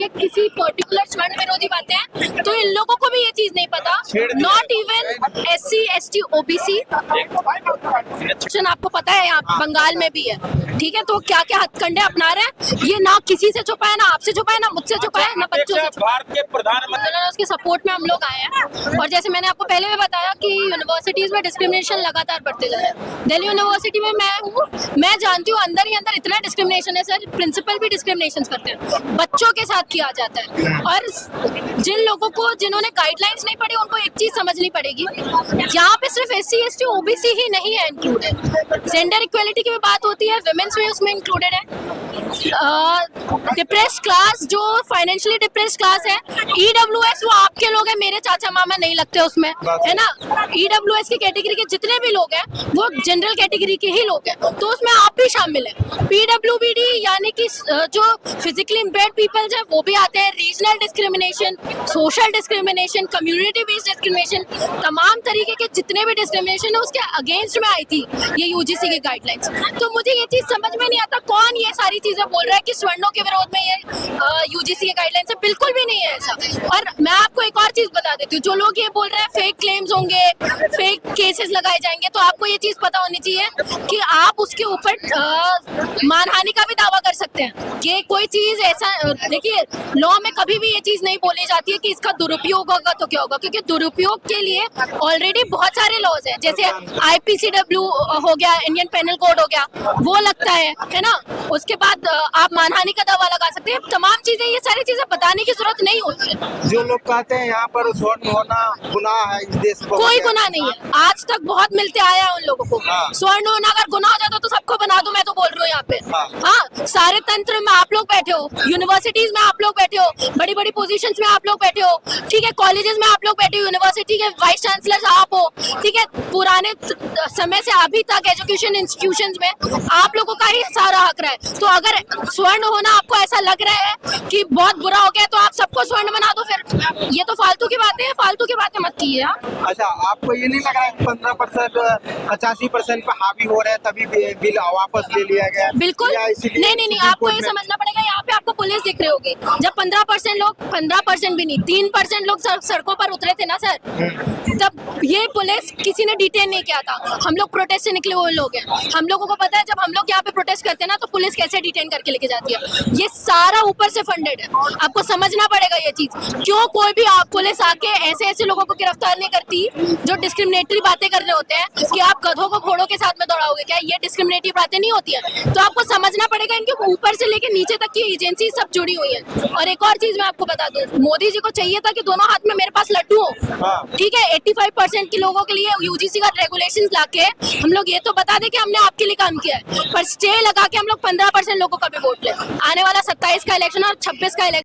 ये किसी पर्टिकुलर स्वर्ण विरोधी बातें हैं, तो इन लोगों को भी ये चीज नहीं पता। Not even SC ST OBC आपको पता है यहाँ बंगाल में भी है, ठीक है। तो क्या क्या हथकंडे अपना रहे हैं, ये ना किसी से छुपा है, ना आपसे छुपा है, ना मुझसे छुपा है, ना बच्चों से छुपा है। भारत के प्रधानमंत्री उसके सपोर्ट में हम लोग आए हैं। और जैसे मैंने आपको पहले भी बताया कि यूनिवर्सिटीज में डिस्क्रिमिनेशन लगातार बढ़ते जा रहे हैं। दिल्ली यूनिवर्सिटी में मैं हूँ, मैं जानती हूँ अंदर ही अंदर इतना डिस्क्रिमिनेशन है सर, प्रिंसिपल भी डिस्क्रिमिनेशन करते हैं, बच्चों के साथ किया जाता है। और जिन लोगों को, जिन्होंने गाइडलाइंस नहीं पढ़ी, उनको एक चीज समझनी पड़ेगी, यहाँ पे सिर्फ SC ST OBC ही नहीं है इंक्लूडेड, जेंडर इक्वेलिटी की भी बात होती है, विमेंस भी उसमें इंक्लूडेड है। डिप्रेस्ड क्लास, जो फाइनेंशियली डिप्रेस्ड क्लास है, EWS वो आपके लोग हैं, मेरे चाचा मामा नहीं लगते उसमें, है ना। EWS की कैटेगरी के जितने भी लोग हैं वो जनरल कैटेगरी के ही लोग हैं, तो उसमें आप भी शामिल हैं। PWBD यानी कि जो फिजिकली इम्पेयर्ड पीपल्स हैं वो भी आते हैं। Regional discrimination, social discrimination, community based discrimination, तमाम तरीके के जितने भी डिस्क्रिमिनेशन है उसके अगेंस्ट में आई थी ये UGC की गाइडलाइंस। तो मुझे ये चीज समझ में नहीं आता कौन ये सारी चीजें बोल रहा है कि स्वर्णों के विरोध में ये UGC की गाइडलाइंस है, बिल्कुल भी नहीं है ऐसा। और मैं आपको एक और चीज बता देती हूँ, जो लोग ये बोल रहे हैं फेक क्लेम्स होंगे, फेक केसेस लगाए जाएंगे, तो आपको ये चीज पता होनी चाहिए कि आप उसके ऊपर मानहानि का भी दावा कर सकते हैं कि कोई चीज ऐसा, देखिए लॉ में कभी भी ये चीज नहीं बोली जाती है कि इसका दुरुपयोग होगा तो क्या होगा, क्योंकि दुरुपयोग के लिए ऑलरेडी बहुत सारे लॉज हैं, जैसे IPCW हो गया, इंडियन पेनल कोड हो गया, वो लगता है ना। उसके बाद आप मानहानि का दावा लगा सकते हैं, तमाम चीजें, ये सारी चीजें बताने की जरूरत नहीं होती है। जो लोग कहते हैं यहाँ पर स्वर्ण होना गुनाह है इस देश को, कोई गुनाह नहीं है, आज तक बहुत मिलते आया है उन लोगों को। स्वर्ण होना अगर गुनाह हो जाता तो सबको बना दूं, मैं तो बोल रही हूँ यहाँ पे। हाँ, सारे तंत्र में आप लोग बैठे हो, यूनिवर्सिटीज में आप लोग बैठे हो, बड़ी बड़ी पोजीशंस में आप लोग बैठे हो, ठीक है, कॉलेजेस में आप लोग बैठे हो, यूनिवर्सिटी के वाइस चांसलर आप हो, ठीक है, पुराने समय से अभी तक एजुकेशन इंस्टीट्यूशंस में आप लोगों का ही सारा हक रहा है। तो अगर स्वर्ण होना आपको ऐसा लग रहा है कि बहुत बुरा हो गया तो आप सबको स्वर्ण बना दो, फिर ये तो फालतू की बातें हैं, फालतू की बातें मत कीजिए आप। अच्छा, आपको ये नहीं लग रहा है 15% 85% पे हावी हो रहे हैं तभी बिल वापस ले लिया गया? बिल्कुल नहीं, आपको ये समझना पड़ेगा, यहाँ पे आपको पुलिस दिख रही होगी, जब 15% लोग, 15% भी नहीं, 3% लोग सड़कों पर उतरे थे ना सर, तब ये पुलिस किसी ने डिटेन नहीं किया था। हम लोग प्रोटेस्ट से निकले हुए लोग हैं, हम लोगों को पता है जब हम लोग यहाँ पे प्रोटेस्ट करते हैं ना तो पुलिस कैसे डिटेन करके लेके जाती है। ये सारा ऊपर से फंडेड है, आपको समझना पड़ेगा ये चीज। क्यों कोई भी पुलिस आके ऐसे लोगों को गिरफ्तार नहीं करती जो डिस्क्रिमिनेटरी बातें कर रहे होते हैं कि आप गधों को घोड़ों के साथ में दौड़ाओगे, क्या ये डिस्क्रिमिनेटरी बातें नहीं होती है? तो आपको समझना पड़ेगा इनके ऊपर से लेके नीचे तक की एजेंसी सब जुड़ी हुई है। और एक और चीज मैं आपको बता दूं, मोदी जी को चाहिए था कि दोनों हाथ में मेरे पास लड्डू हो, ठीक है। 85% के लोगों के लिए UGC का रेगुलेशन लाके हम लोग ये तो बता दें कि हमने आपके लिए काम किया है, पर स्टे लगा के हम लोग 15% लोगों का भी वोट ले। आने वाला 27 का इलेक्शन और 26 का इलेक्शन